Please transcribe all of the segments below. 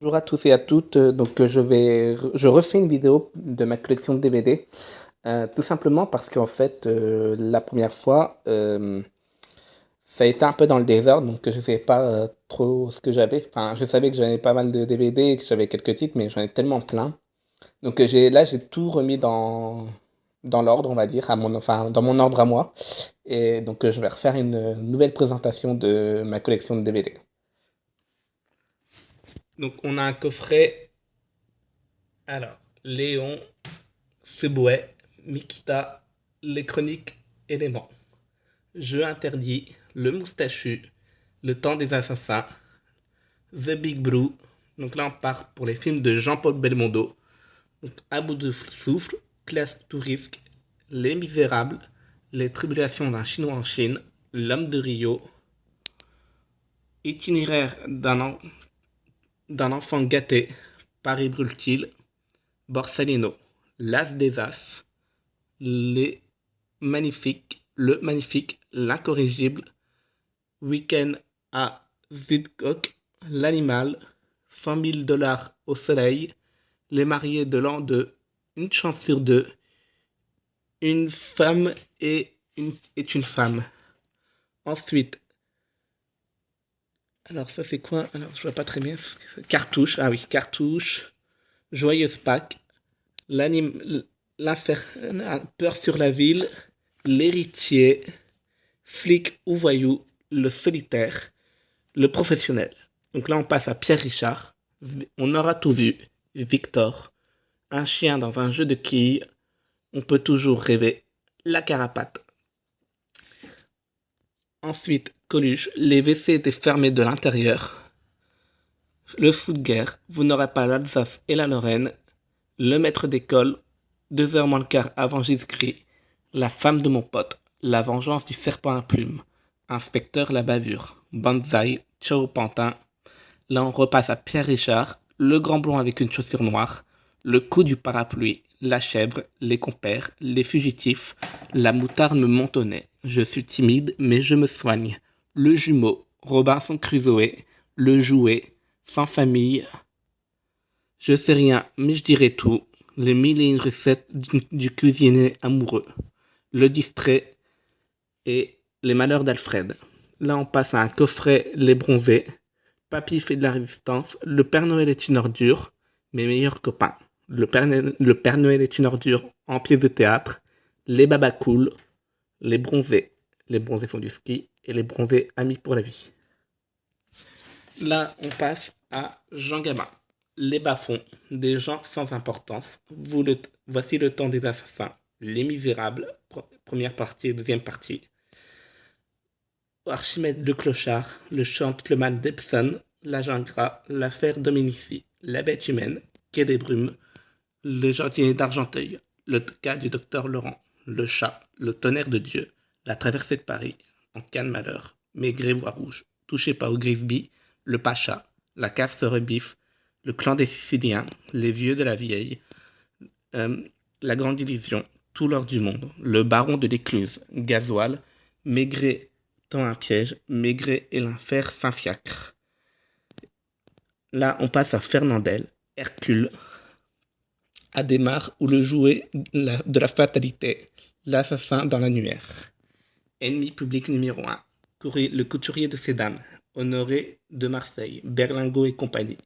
Bonjour à tous et à toutes. Je refais une vidéo de ma collection de DVD, tout simplement parce qu'en fait, la première fois, ça a été un peu dans le désordre, donc je ne savais pas trop ce que j'avais. Enfin, je savais que j'avais pas mal de DVD et que j'avais quelques titres, mais j'en ai tellement plein. Donc j'ai tout remis dans l'ordre, on va dire, enfin, dans mon ordre à moi. Et donc je vais refaire une nouvelle présentation de ma collection de DVD. Donc on a un coffret. Alors, Léon, Subway, Mikita, Les Chroniques Éléments. Jeu interdit, Le Moustachu, Le Temps des Assassins, The Big Blue. Donc là, on part pour les films de Jean-Paul Belmondo. Donc, À bout de souffle, Classe to Risque, Les Misérables, Les Tribulations d'un Chinois en Chine, L'Homme de Rio, Itinéraire d'un enfant gâté, Paris brûle-t-il, Borsalino, L'As des As, Les le magnifique, l'incorrigible, Week-end à Zidcock, l'animal, 100 000 $ au soleil, les mariés de l'an 2, une chance sur deux, une femme est une femme. Ensuite, alors ça c'est quoi? Alors je vois pas très bien. Cartouche, ah oui, cartouche, joyeuse Pâques, l'affaire, peur sur la ville, l'héritier, flic ou voyou, le solitaire, le professionnel. Donc là, on passe à Pierre Richard. On aura tout vu. Victor, un chien dans un jeu de quilles. On peut toujours rêver. La carapate. Ensuite, Coluche, les WC étaient fermés de l'intérieur. Le fou de guerre, vous n'aurez pas l'Alsace et la Lorraine. Le maître d'école, 2 heures moins le quart avant Jésus-Christ. La femme de mon pote, la vengeance du serpent à plumes. Inspecteur la bavure, Banzai, ciao pantin. Là on repasse à Pierre Richard, le grand blond avec une chaussure noire, le coup du parapluie, la chèvre, les compères, les fugitifs, la moutarde me montonnait. Je suis timide mais je me soigne. Le jumeau, Robinson Crusoe, le jouet, sans famille. Je sais rien mais je dirai tout. Les 1001 recettes du cuisinier amoureux. Le distrait et les malheurs d'Alfred. Là, on passe à un coffret Les Bronzés. Papy fait de la résistance. Le Père Noël est une ordure. Mes meilleurs copains. Le Père Noël est une ordure en pièce de théâtre. Les Babacools. Les Bronzés. Les Bronzés font du ski. Et les Bronzés amis pour la vie. Là, on passe à Jean Gabin. Les bas-fonds, des gens sans importance. Voici le temps des assassins. Les Misérables, première partie et deuxième partie. Archimède le clochard, le gentleman d'Epsom, l'agent gras, l'affaire Dominici, la bête humaine, quai des brumes, le jardinier d'Argenteuil, le cas du docteur Laurent, le chat, le tonnerre de Dieu, la traversée de Paris, en cas de malheur, Maigret voix rouge, touchez pas au Grisby, le pacha, la cave se rebiffe, le clan des Siciliens, les vieux de la vieille, euh, la grande illusion, tout l'or du monde, le baron de l'Écluse, Gasoil, Maigret tend un piège, Maigret et l'enfer Saint-Fiacre. Là, on passe à Fernandel, Hercule, Adhémar ou le jouet de la fatalité, l'assassin dans l'annuaire. Ennemi public numéro 1, le couturier de ces dames, Honoré de Marseille, Berlingot et compagnie,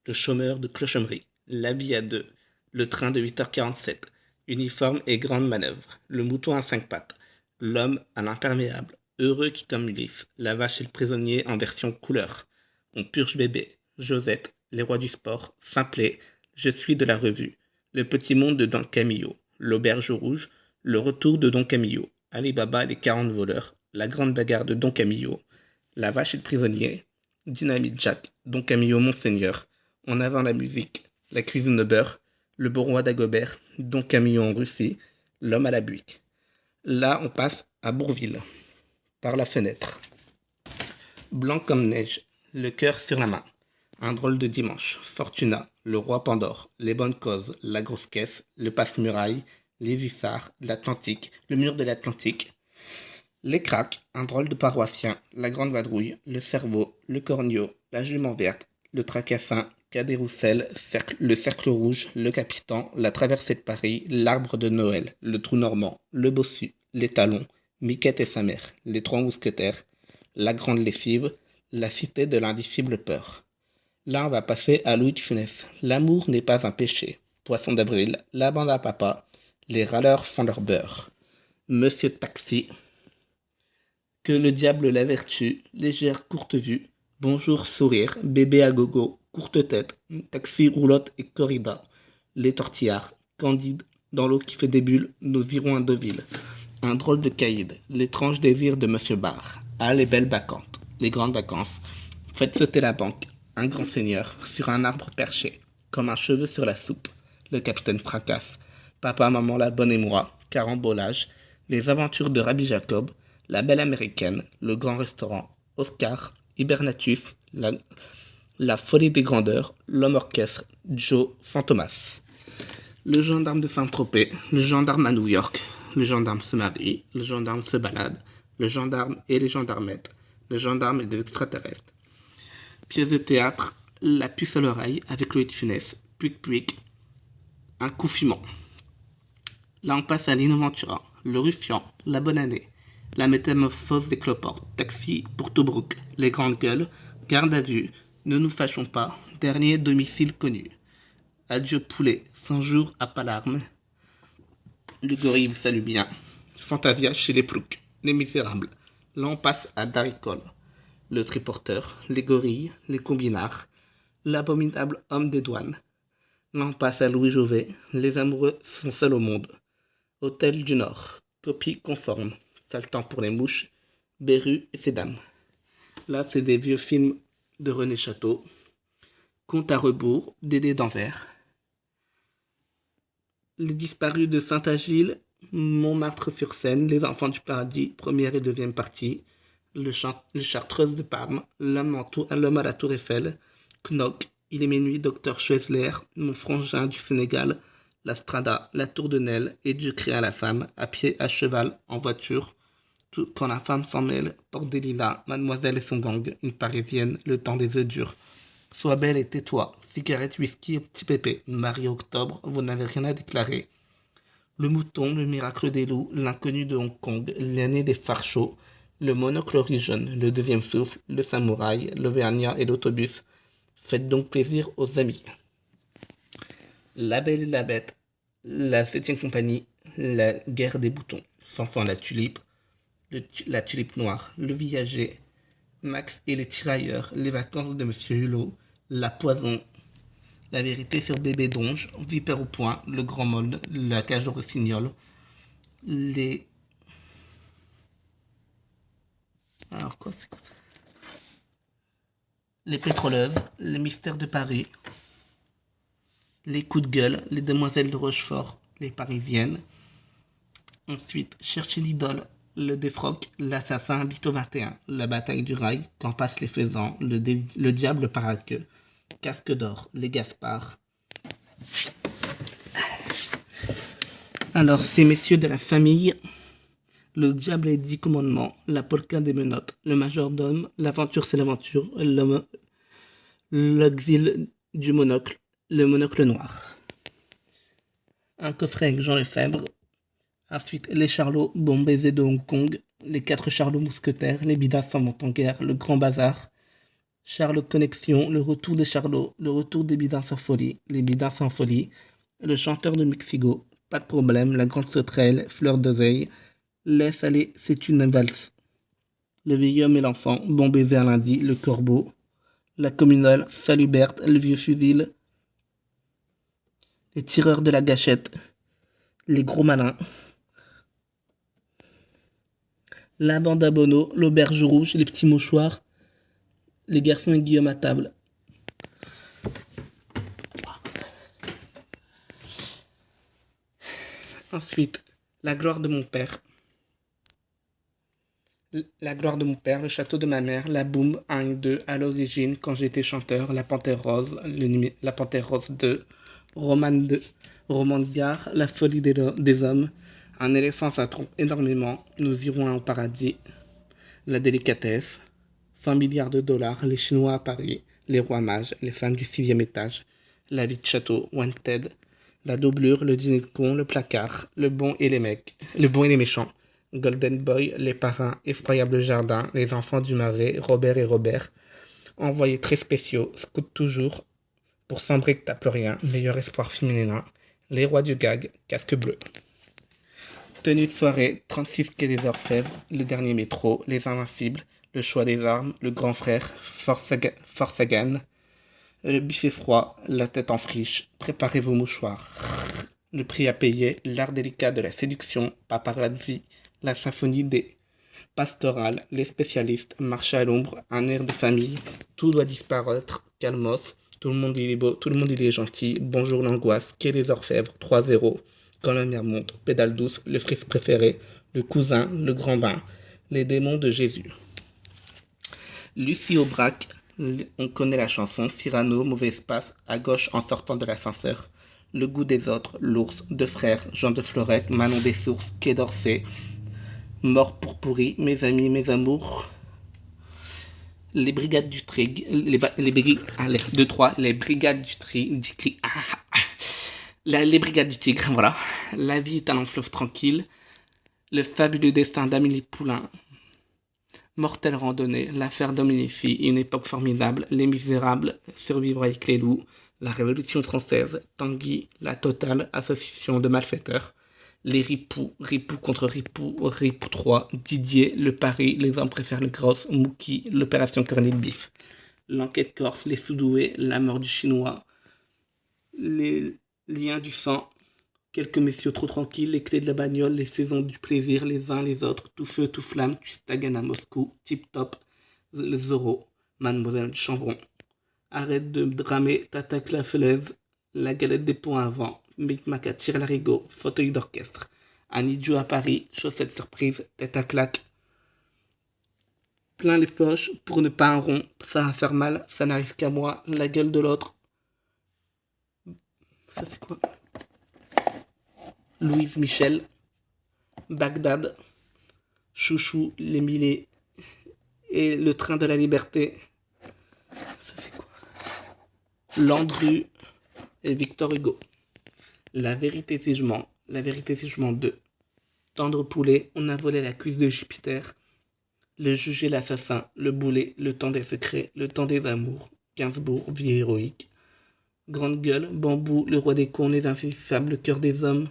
le chômeur de Clochemerie, l'habit à deux, le train de 8h47, uniforme et grande manœuvre, le mouton à 5 pattes, l'homme à l'imperméable, heureux qui comme Ulysse, la vache et le prisonnier en version couleur, on purge bébé, Josette, les rois du sport, Simplet, je suis de la revue, le petit monde de Don Camillo, l'auberge rouge, le retour de Don Camillo, Ali Baba et les 40 voleurs, la grande bagarre de Don Camillo, la vache et le prisonnier, Dynamite Jack, Don Camillo Monseigneur, En avant la musique, la cuisine au beurre, le beau roi d'Agobert, Don Camillo en Russie, l'homme à la buick. Là, on passe à Bourville, par la fenêtre. Blanc comme neige, le cœur sur la main. Un drôle de dimanche, Fortuna, le roi Pandore, les bonnes causes, la grosse caisse, le passe-muraille, les hussards, l'Atlantique, le mur de l'Atlantique. Les cracks, un drôle de paroissien, la grande vadrouille, le cerveau, le corneau, la jument verte, le tracassin, Cadet Roussel, le cercle rouge, le Capitan, la traversée de Paris, l'arbre de Noël, le trou normand, le bossu, les talons, Miquette et sa mère, les trois mousquetaires, la grande lessive, la cité de l'indicible peur. Là, on va passer à Louis de Funès. L'amour n'est pas un péché. Poisson d'avril, la bande à papa, les râleurs font leur beurre. Monsieur Taxi, que le diable la vertu, légère courte vue, bonjour sourire, bébé à gogo, courte tête, taxi roulotte et corrida, les tortillards, Candide, dans l'eau qui fait des bulles, nous irons à Deauville. Un drôle de caïd, l'étrange désir de Monsieur Barre. Ah, les belles vacances, les grandes vacances. Faites sauter la banque, un grand seigneur, sur un arbre perché, comme un cheveu sur la soupe. Le capitaine fracasse. Papa, maman, la bonne et moi, carambolage, les aventures de Rabbi Jacob, la belle américaine, le grand restaurant, Oscar, Hibernatus, la folie des grandeurs, l'homme orchestre, Joe, Fantomas. Le gendarme de Saint-Tropez, le gendarme à New York, le gendarme se marie, le gendarme se balade, le gendarme et les gendarmettes, le gendarme et les extraterrestres. Pièce de théâtre, la puce à l'oreille avec Louis de Funès, Puic, un coup fumant. Là on passe à Lino Ventura, le ruffian, la bonne année, la métamorphose des cloportes, taxi pour Tobruk, les grandes gueules, garde à vue, ne nous fâchons pas, dernier domicile connu. Adieu poulet, 100 jours à Palerme, le gorille vous salue bien, Fantasia chez les ploucs, les misérables. Là on passe à Daricole, le triporteur, les gorilles, les combinards, l'abominable homme des douanes. Là on passe à Louis Jouvet, les amoureux sont seuls au monde. Hôtel du Nord, copie conforme, sale temps pour les mouches, Beru et ses dames. Là c'est des vieux films de René Château, Compte à rebours, Dédé d'Anvers. Les disparus de Saint-Agile, Montmartre-sur-Seine, Les enfants du paradis, première et deuxième partie, les Chartreuses de Parme, l'homme à la tour Eiffel, Knock, Il est minuit, Docteur Schwetzler, Mon frangin du Sénégal, la Strada, la tour de Nesle, et Dieu crie à la femme, à pied, à cheval, en voiture, tout, quand la femme s'en mêle, porte des lilas, mademoiselle et son gang, une parisienne, le temps des œufs durs. Sois belle et tais-toi, cigarette, whisky et petit pépé, Marie Octobre, vous n'avez rien à déclarer. Le mouton, le miracle des loups, l'inconnu de Hong Kong, l'année des phares chauds, le monocle origine, le deuxième souffle, le samouraï, l'Auvergnat et l'autobus. Faites donc plaisir aux amis. La Belle et la Bête, la 7e compagnie, la guerre des boutons, Fanfan la tulipe, la tulipe noire, le viager, Max et les tirailleurs, les vacances de Monsieur Hulot, la poison, la vérité sur bébé donge, vipère au point, le grand molde, la cage au rossignol, les... Alors quoi c'est quoi ça? Les pétroleuses, les mystères de Paris, les coups de gueule, les demoiselles de Rochefort, les parisiennes. Ensuite, chercher l'idole, le défroque, l'assassin habite au 21, la bataille du rail, quand passent les faisans, le diable paraqueux, casque d'or, les Gaspard. Alors, ces messieurs de la famille, le diable et les 10 commandements, la polka des menottes, le majordome, l'aventure c'est l'aventure, l'exil du monocle, le monocle noir. Un coffret avec Jean Lefebvre. Ensuite, les Charlots, bon baiser de Hong Kong, les 4 Charlots mousquetaires, les Bidas s'en vont en guerre, le grand bazar, Charles Connexion, le retour des Charlots, le retour des Bidas en folie, les Bidas en folie, le chanteur de Mexico, pas de problème, la grande sauterelle, fleur d'oseille, laisse aller, c'est une valse. Le vieil homme et l'enfant, bon baiser à lundi, le corbeau, la communale, salut Berthe, le vieux fusil, les tireurs de la gâchette, les gros malins, la bande à Bono, l'auberge rouge, les petits mouchoirs, les garçons et Guillaume à table. Ensuite, la gloire de mon père. La gloire de mon père, le château de ma mère, la boum 1 et 2, à l'origine, quand j'étais chanteur, la Panthère Rose, la Panthère Rose 2, Roman de gare, la folie des hommes, un éléphant ça trompe énormément, nous irons au paradis, la délicatesse, 100 milliards de dollars, les Chinois à Paris, Les rois mages, les femmes du 6e étage, la vie de château, Wanted, la doublure, le dîner de con, le placard, le bon et les mecs, le bon et les méchants, Golden Boy, les parrains, effroyable jardin, les enfants du marais, Robert et Robert, envoyés très spéciaux, scout toujours, pour Sandré que t'as plus rien, meilleur espoir féminin, les rois du gag, casque bleu. Tenue de soirée, 36 quai des Orfèvres, le dernier métro, les Invincibles, le choix des armes, le grand frère, Force Hagan, le buffet froid, la tête en friche, préparez vos mouchoirs. Le prix à payer, l'art délicat de la séduction, paparazzi, la symphonie des pastorales, les spécialistes, marché à l'ombre, un air de famille, tout doit disparaître, calmos, tout le monde il est beau, tout le monde il est gentil, bonjour l'angoisse, quai des Orfèvres, 3-0, quand la lumière monte, pédale douce, le frise préféré, le cousin, le grand vin, les démons de Jésus. Lucie Aubrac, on connaît la chanson, Cyrano, mauvais espace, à gauche en sortant de l'ascenseur. Le goût des autres, l'ours, deux frères, Jean de Florette, Manon des Sources, Quai d'Orsay, Mort pour pourri, mes amis, mes amours. Les brigades du Trig, les brigades du Trig, les brigades du Tigre, voilà. La vie est un long fleuve tranquille. Le fabuleux destin d'Amélie Poulain. Mortelle randonnée, l'affaire Dominici, une époque formidable, Les Misérables, Survivre avec les loups, la Révolution française, Tanguy, la totale association de malfaiteurs, les ripoux, ripoux contre ripoux, ripoux 3, Didier, le pari, les hommes préfèrent le cross, Mookie, l'opération Cornet de Bif, l'enquête corse, les sous-doués, la mort du chinois, les liens du sang, quelques messieurs trop tranquilles, les clés de la bagnole, les saisons du plaisir, les uns les autres, tout feu, tout flamme, Tustagan à Moscou, Tip Top, le Zorro, Mademoiselle Chambron. Arrête de dramer, t'attaques la falaise, la galette des ponts avant, Micmac à tire-larigot, fauteuil d'orchestre. Un idiot à Paris, chaussettes surprise, tête à claque. Plein les poches pour ne pas un rond, ça va faire mal, ça n'arrive qu'à moi, la gueule de l'autre. Ça c'est quoi? Louise Michel, Bagdad, Chouchou, les Millets et le train de la liberté. Ça c'est quoi? Landru et Victor Hugo. La vérité c'est jugement 2. Tendre poulet, on a volé la cuisse de Jupiter. Le juge et l'assassin, le boulet, le temps des secrets, le temps des amours. Gainsbourg, vie héroïque. Grande gueule, bambou, le roi des cons, les insaisissables, le cœur des hommes.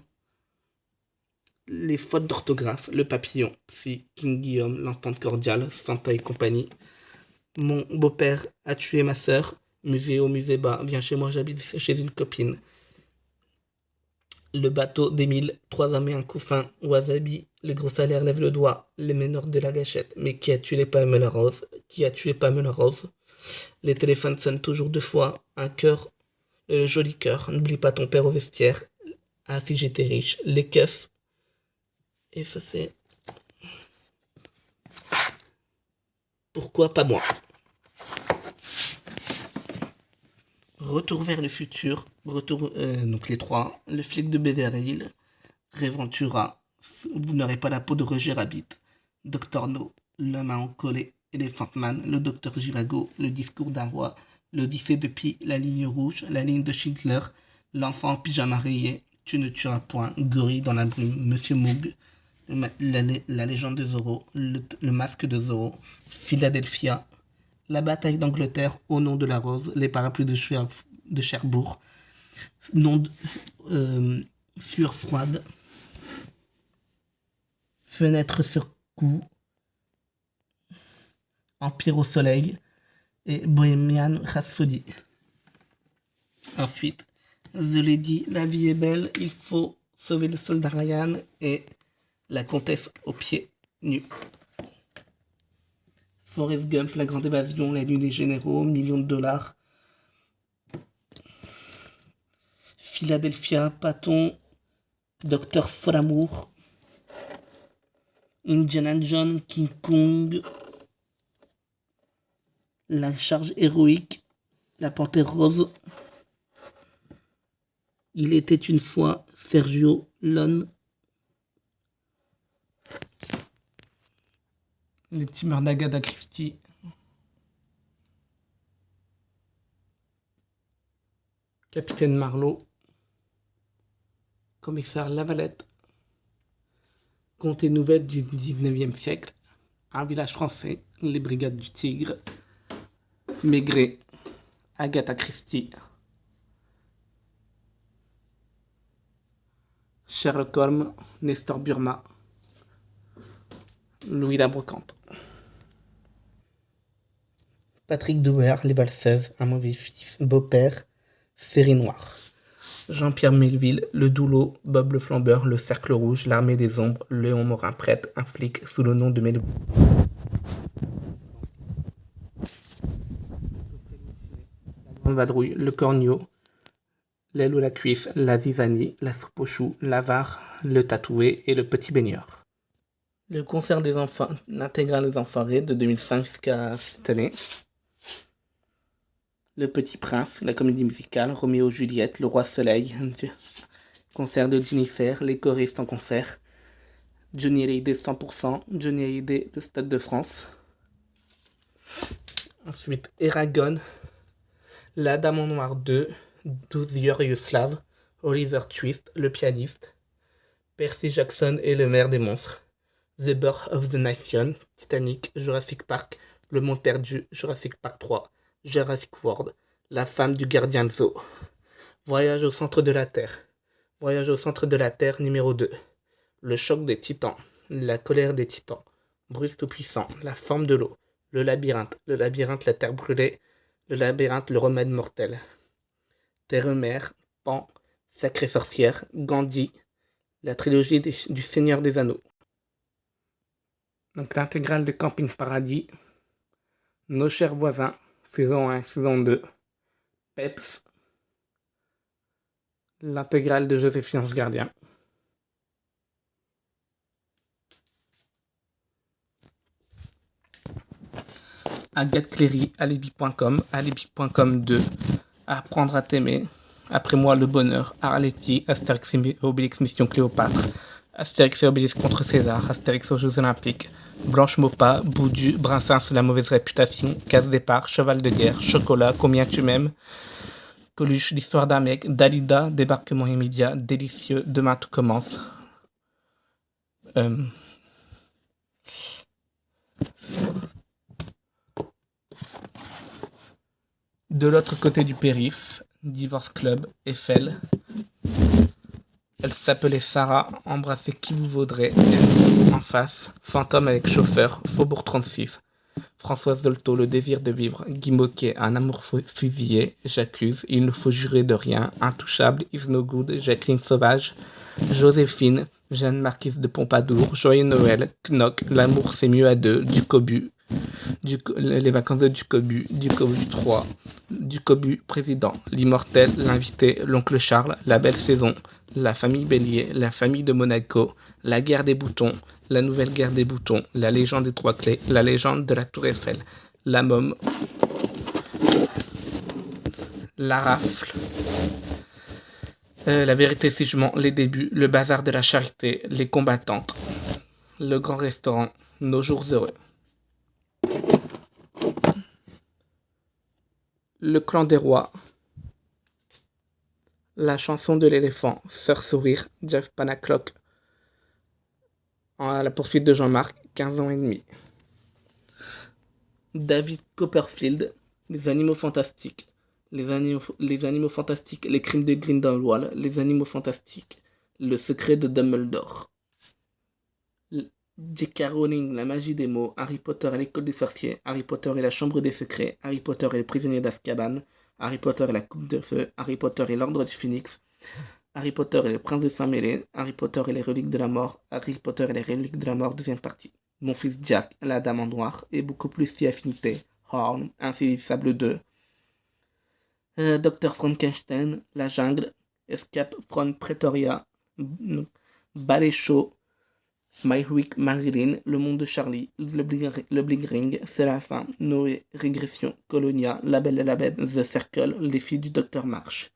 Les fautes d'orthographe, le papillon, Psy, King Guillaume, l'entente cordiale, Santa et compagnie. Mon beau-père a tué ma sœur, musée au musée bas, viens chez moi, j'habite chez une copine. Le bateau d'Émile, 3 hommes et un couffin, Wasabi, le gros salaire lève le doigt, les meneurs de la gâchette. Mais qui a tué les Pamela Rose? Qui a tué Pamela Rose? Les téléphones sonnent toujours 2 fois, un cœur, le joli cœur, n'oublie pas ton père au vestiaire. Ah si j'étais riche, les keufs. Et ça c'est... Pourquoi pas moi? Retour vers le futur, donc les 3, le flic de Beverly Hills, Réventura, vous n'aurez pas la peau de Roger Rabbit, Dr No, l'homme à encoller, Elephant Man, le docteur Givago, le discours d'un roi, l'Odyssée de Pi, la ligne rouge, la ligne de Schindler, l'enfant en pyjama rayé, tu ne tueras point, Gorille dans la brume, Monsieur Moog, la légende de Zorro, le masque de Zorro, Philadelphia, la bataille d'Angleterre au nom de la rose, les parapluies de Cherbourg, sueur froide, fenêtre sur cou, Empire au soleil et Bohemian Rhapsody. Ensuite, The Lady, la vie est belle, il faut sauver le soldat Ryan et la comtesse aux pieds nus. Forrest Gump, la grande évasion, la nuit des généraux, millions de dollars. Philadelphia, Patton, Docteur Folamour, Indiana Jones, King Kong, la charge héroïque, la panthère rose. Il était une fois, Sergio Leone. Les petits meurtres d'Agatha Christie. Capitaine Marlowe, Commissaire Lavalette, Contes et nouvelles du 19e siècle, Un village français, Les Brigades du Tigre, Maigret, Agatha Christie, Sherlock Holmes, Nestor Burma, Louis la Brocante. Patrick Doumer, Les Valseuses, Un mauvais fils, Beau-père, Série noire. Jean-Pierre Melville, Le Doulot, Bob le Flambeur, Le Cercle Rouge, L'Armée des Ombres, Léon Morin prêtre, un flic sous le nom de Melville. La Grande Vadrouille, Le Cornio, L'aile ou la cuisse, La Zizanie, La soupe aux choux, L'Avare, Le Tatoué et Le Petit Baigneur. Le concert des enfants, l'intégrale des Enfoirés de 2005 jusqu'à cette année. Le Petit Prince, la comédie musicale, Roméo Juliette, Le Roi Soleil, concert de Jennifer, les choristes en concert, Johnny Hallyday 100%, Johnny Hallyday de Stade de France. Ensuite, Eragon, La Dame en Noir 2, 12 Yugoslaves, Oliver Twist, le pianiste, Percy Jackson et le maire des monstres, The Birth of the Nation, Titanic, Jurassic Park, Le Monde Perdu, Jurassic Park 3, Jurassic World, La femme du gardien de zoo, Voyage au centre de la Terre, Voyage au centre de la Terre numéro 2, Le choc des titans, La colère des titans, Bruce tout-puissant, La forme de l'eau, Le labyrinthe, La terre brûlée, Le labyrinthe, Le remède mortel, Terre-mère, Pan, Sacrée sorcière, Gandhi, la trilogie du Seigneur des Anneaux. Donc l'intégrale de Camping Paradis, Nos chers voisins, saison 1, saison 2, Peps, l'intégrale de Joséphine Ange Gardien. Agathe Cléry, alibi.com, alibi.com 2, Apprendre à t'aimer, Après moi le bonheur, Arletty, Astérix et Obélix Mission Cléopâtre, Astérix et Obélix contre César, Astérix aux Jeux Olympiques, Blanche Maupas, Boudu, Brassens, La mauvaise réputation, Casse départ, Cheval de guerre, Chocolat, Combien tu m'aimes, Coluche, L'histoire d'un mec, Dalida, Débarquement immédiat, Délicieux, Demain tout commence. De l'autre côté du périph', Divorce Club, Eiffel. Elle s'appelait Sarah, Embrasser qui vous vaudrait, en face, Fantôme avec chauffeur, Faubourg 36. Françoise Dolto, Le désir de vivre, Guy Moquet, Un amour fusillé, J'accuse, Il ne faut jurer de rien, Intouchable, Is no good, Jacqueline Sauvage, Joséphine, Jeanne Marquise de Pompadour, Joyeux Noël, Knock, L'amour c'est mieux à deux, Ducobu, Les vacances de Ducobu 3, Ducobu président, L'immortel, L'invité, L'oncle Charles, La belle saison, La famille Bélier, La famille de Monaco, La guerre des boutons, La nouvelle guerre des boutons, La légende des trois clés, La légende de la tour Eiffel, La môme, La rafle, La vérité si je mens, Les débuts, Le bazar de la charité, Les combattantes, Le grand restaurant, Nos jours heureux. Le clan des rois, La chanson de l'éléphant, Sœur sourire, Jeff Panaclock, à la poursuite de Jean-Marc, 15 ans et demi. David Copperfield, Les animaux fantastiques, Les animaux fantastiques, Les crimes de Grindelwald, Les animaux fantastiques, Le secret de Dumbledore. J.K. Rowling, La magie des mots, Harry Potter et l'école des sorciers, Harry Potter et la chambre des secrets, Harry Potter et le prisonnier d'Azkaban, Harry Potter et la coupe de feu, Harry Potter et l'ordre du phénix, Harry Potter et le prince de Saint-Mêlé, Harry Potter et les reliques de la mort, Harry Potter et les reliques de la mort, deuxième partie. Mon fils Jack, La dame en noir, et beaucoup plus si affinité, Horn, Insaisissable 2, Dr. Frankenstein, La jungle, Escape from Pretoria, Ballet Show, My Week Marilyn, Le monde de Charlie, Le Bling Ring, C'est la fin, Noé, Régression, Colonia, La Belle et la Bête, The Circle, Les filles du Docteur March.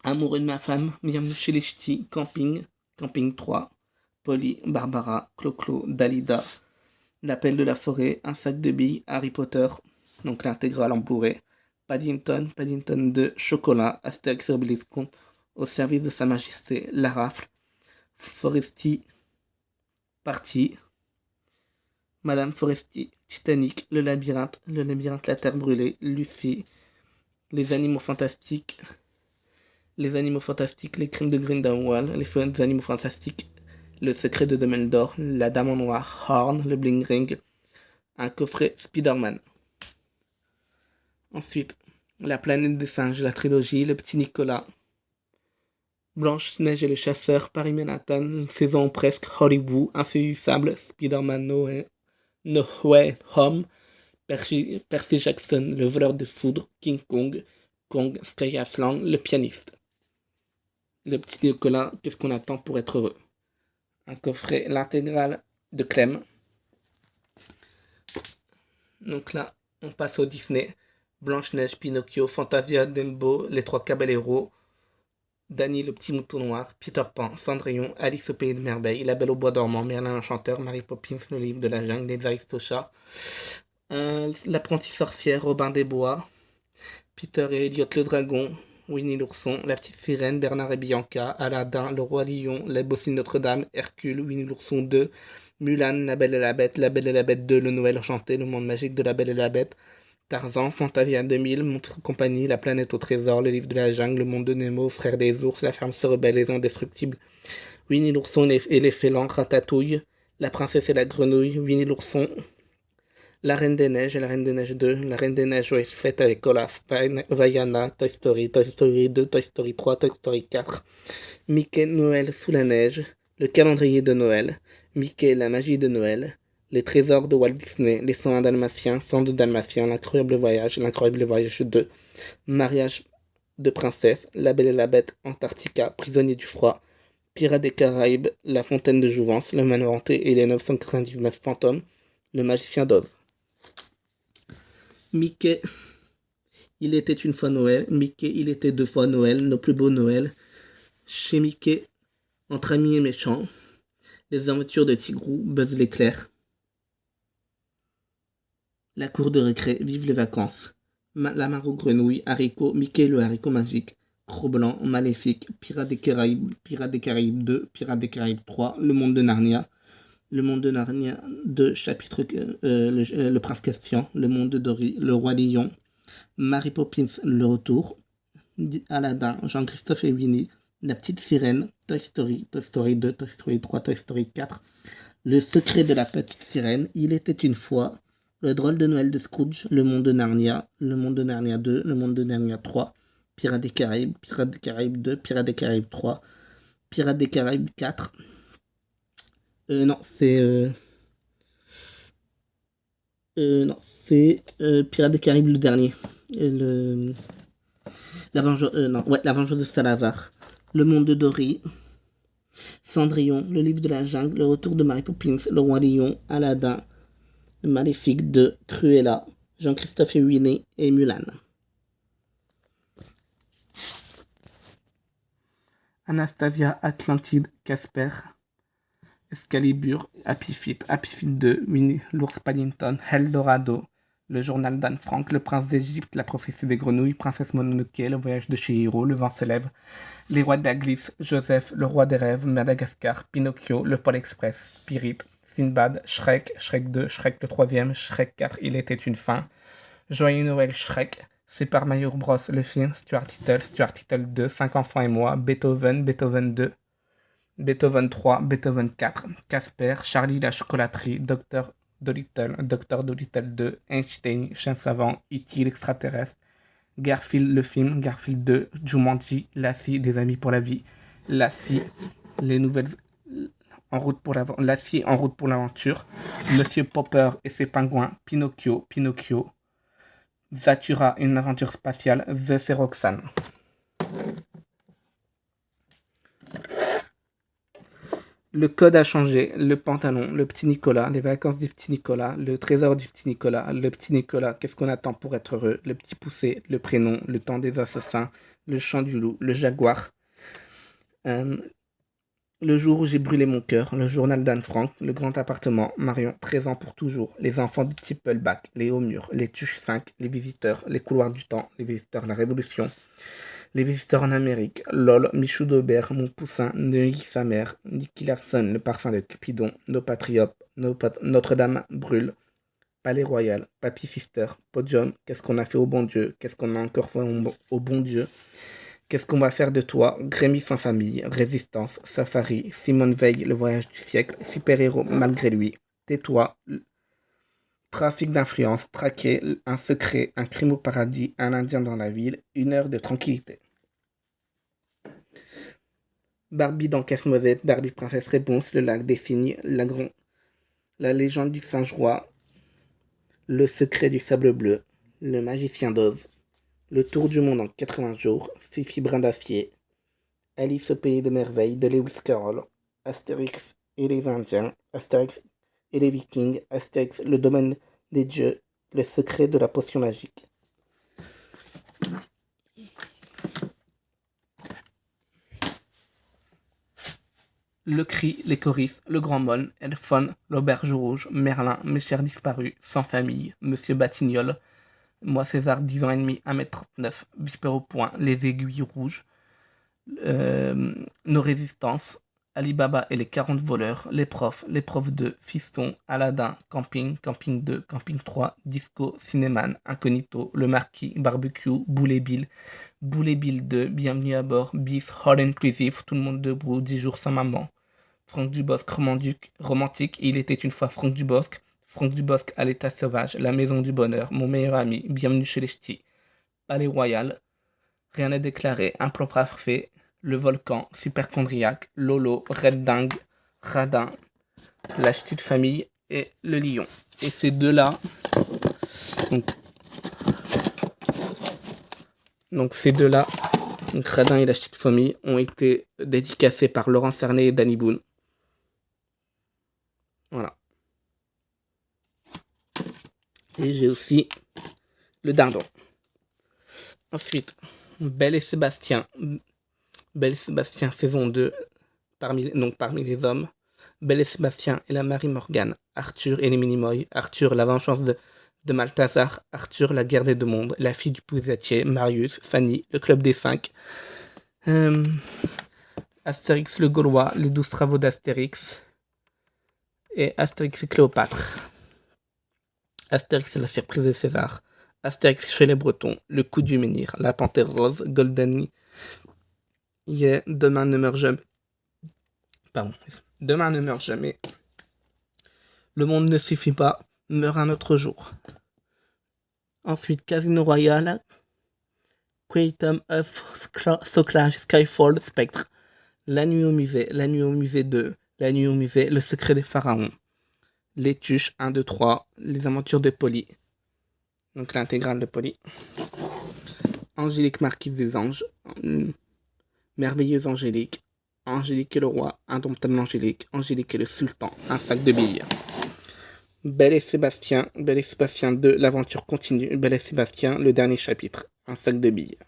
Amoureux de ma femme, Bienvenue chez les Ch'tis, Camping 3, Polly, Barbara, Clo-Clo, Dalida, L'appel de la forêt, Un sac de billes, Harry Potter, donc l'intégrale en Blu-ray, Paddington, Paddington 2, Chocolat, Astérix et Obélix compte au service de Sa Majesté, La Rafle, Foresti, Partie, Madame Foresti, Titanic, Le Labyrinthe, La Terre Brûlée, Lucie, Les Animaux Fantastiques, Les Crimes de Grindelwald, Les Animaux Fantastiques, Le Secret de Dumbledore, La Dame en Noir, Horn, Le Bling Ring, un coffret Spider-Man. Ensuite, La Planète des Singes, la trilogie, Le Petit Nicolas, Blanche-Neige et le Chasseur, Paris Manhattan, une saison presque Hollywood, Insaisissable, Spider-Man No Way Home, Percy Jackson, Le Voleur de Foudre, King Kong, Kong, Sky Island, Le Pianiste. Le Petit Nicolas, qu'est-ce qu'on attend pour être heureux? Un coffret, l'intégrale de Clem. Donc là, on passe au Disney. Blanche-Neige, Pinocchio, Fantasia, Dumbo, Les Trois Caballeros, Danny le Petit Mouton Noir, Peter Pan, Cendrillon, Alice au Pays de Merveilles, La Belle au Bois dormant, Merlin l'Enchanteur, Mary Poppins, Le Livre de la Jungle, Les Aristochats, L'Apprenti Sorcière, Robin des Bois, Peter et Elliot le Dragon, Winnie l'Ourson, La Petite Sirène, Bernard et Bianca, Aladdin, Le Roi Lion, Les Bosses de Notre-Dame, Hercule, Winnie l'Ourson 2, Mulan, La Belle et la Bête, La Belle et la Bête 2, Le Noël Enchanté, Le Monde Magique de la Belle et la Bête, Tarzan, Fantasia 2000, Monstre Compagnie, La Planète au Trésor, Le Livre de la Jungle, Le Monde de Nemo, Frères des Ours, La Ferme se rebelle, Les Indestructibles, Winnie l'Ourson et les Félans, Ratatouille, La Princesse et la Grenouille, Winnie l'Ourson, La Reine des Neiges et La Reine des Neiges 2, La Reine des Neiges est faite avec Olaf, Vaiana, Toy Story 2, Toy Story 3, Toy Story 4, Mickey, Noël sous la neige, Le calendrier de Noël, Mickey, La magie de Noël, Les trésors de Walt Disney, Les 101 Dalmatiens, 102 Dalmatiens, L'incroyable voyage 2, Mariage de princesse, La Belle et la Bête, Antarctica, Prisonnier du froid, Pirates des Caraïbes, La Fontaine de Jouvence, Le Manoir hanté et les 999 fantômes, Le Magicien d'Oz. Mickey, il était une fois Noël, Mickey, il était deux fois Noël, Nos plus beaux Noëls, chez Mickey, Entre amis et méchants, Les aventures de Tigrou, Buzz l'éclair, La cour de récré, Vive les vacances, La mare aux grenouilles, Haricot, Mickey le haricot magique, Cro-Blanc, Maléfique, Pirates des Caraïbes 2, Pirates des Caraïbes 3, Le monde de Narnia 2, chapitre Le Prince Caspian, Le monde de Dory, Le Roi Lion, Mary Poppins, Le Retour, Aladdin, Jean-Christophe et Winnie, La Petite Sirène, Toy Story 2, Toy Story 3, Toy Story 4, Le Secret de la Petite Sirène, Il était une fois, Le Drôle de Noël de Scrooge, Le Monde de Narnia 2, Le Monde de Narnia 3, Pirates des Caraïbes 2, Pirates des Caraïbes 3, Pirates des Caraïbes 4, c'est Pirates des Caraïbes le dernier. La Vengeance de Salazar. Le monde de Dory. Cendrillon, Le Livre de la Jungle, Le Retour de Mary Poppins, Le Roi Lion, Aladdin, Le Maléfique 2, Cruella, Jean-Christophe et Winnie et Mulan. Anastasia, Atlantide, Casper, Excalibur, Happy Feet 2, Winnie l'ours Paddington, Eldorado, Le journal d'Anne Frank, Le prince d'Égypte, La prophétie des grenouilles, Princesse Mononoke, Le voyage de Chihiro, Le vent se lève, Les rois d'Aglis, Joseph, Le roi des rêves, Madagascar, Pinocchio, Le Pôle Express, Spirit, Sinbad, Shrek 2, Shrek le troisième, Shrek 4, Il était une fin, Joyeux Noël Shrek, Super Mario Bros, le film, Stuart Little 2, 5 enfants et moi, Beethoven 2, Beethoven 3, Beethoven 4, Casper, Charlie la chocolaterie, Docteur Dolittle 2, Einstein, Chien savant, E.T. l'extraterrestre, Garfield le film, Garfield 2, Jumanji, Lassie, Des amis pour la vie, Lassie, les nouvelles en route pour l'aventure, Monsieur Popper et ses pingouins, Pinocchio, Zathura, une aventure spatiale, Zeus et Roxane. Le code a changé, le pantalon, le petit Nicolas, les vacances du petit Nicolas, le trésor du petit Nicolas, le petit Nicolas, qu'est-ce qu'on attend pour être heureux, le petit poussé, le prénom, le temps des assassins, le chant du loup, le jaguar, Le jour où j'ai brûlé mon cœur, le journal d'Anne Frank, le grand appartement, Marion, 13 ans pour toujours, les enfants du Tippelbach, les hauts murs, les Tuches 5, les visiteurs, les couloirs du temps, les visiteurs, la révolution, les visiteurs en Amérique, LOL, Michou d'Aubert, Mon Poussin, Neuilly sa mère, Nicky Larson, le parfum de Cupidon, Nos patriotes, Notre-Dame brûle, Palais Royal, Papy Sister, Podium, qu'est-ce qu'on a fait au bon Dieu, qu'est-ce qu'on a encore fait au bon Dieu, qu'est-ce qu'on va faire de toi, Grémy sans famille, Résistance, Safari, Simone Veil, Le voyage du siècle, super-héros malgré lui, Tais-toi, trafic d'influence, traqué, un secret, un crime au paradis, un indien dans la ville, une heure de tranquillité. Barbie dans Casse-Noisette, Barbie Princesse Réponse, Le lac des cygnes, la légende du singe-roi, Le secret du sable bleu, Le magicien d'Oz, Le tour du monde en 80 jours, Fifi Brin d'Acier, Alice au pays des merveilles de Lewis Carroll, Astérix et les Indiens, Astérix et les Vikings, Astérix, le domaine des dieux, le secret de la potion magique. Le cri, les choristes, le grand mône, Elphone, l'auberge rouge, Merlin, mes chers disparus, sans famille, Monsieur Batignolles, moi César, 10 ans et demi, 1m39, vipère au poing, les aiguilles rouges, nos résistances, Alibaba et les 40 voleurs, les profs 2, Fiston, Aladdin, Camping, Camping 2, Camping 3, Disco, Cinéman, Incognito, Le Marquis, Barbecue, Boulet Bill 2, Bienvenue à bord, Bis, All Inclusive, Tout le monde debout, 10 jours sans maman, Franck Dubosc, romantique, Il était une fois Franck Dubosc à l'état sauvage, La maison du bonheur, Mon meilleur ami, Bienvenue chez les ch'tis, Palais Royal, Rien n'est déclaré, Un plan parfait, Le volcan, Superchondriaque, Lolo, Red Dingue, Radin, La ch'ti de famille et Le lion. Et ces deux-là, donc ces deux-là, Radin et La ch'ti de famille, ont été dédicacés par Laurent Cerné et Danny Boone. Voilà. Et j'ai aussi Le dindon. Ensuite, Belle et Sébastien saison 2, parmi les hommes, Belle et Sébastien et la Marie Morgane, Arthur et les Minimoys, Arthur la vengeance de Malthazar, Arthur la guerre des deux mondes, La fille du puisatier, Marius, Fanny, le club des 5, Astérix le Gaulois, les 12 travaux d'Astérix, et Astérix et Cléopâtre, Astérix et la surprise de César, Astérix chez les Bretons, Le coup du menhir, La panthère rose, Golden Yeah, Demain ne meurt jamais. Demain ne meurt jamais. Le monde ne suffit pas, meurt un autre jour. Ensuite, Casino Royale, Quantum of Soclage, Skyfall, Spectre, La nuit au musée 2, La nuit au musée, Le secret des pharaons, Les Tuches 1, 2, 3, Les aventures de Polly, donc l'intégrale de Polly, Angélique Marquise des Anges, Merveilleuse Angélique, Angélique et le roi, Indomptable Angélique, Angélique et le sultan, un sac de billes. Belle et Sébastien 2, l'aventure continue, Belle et Sébastien, le dernier chapitre, un sac de billes.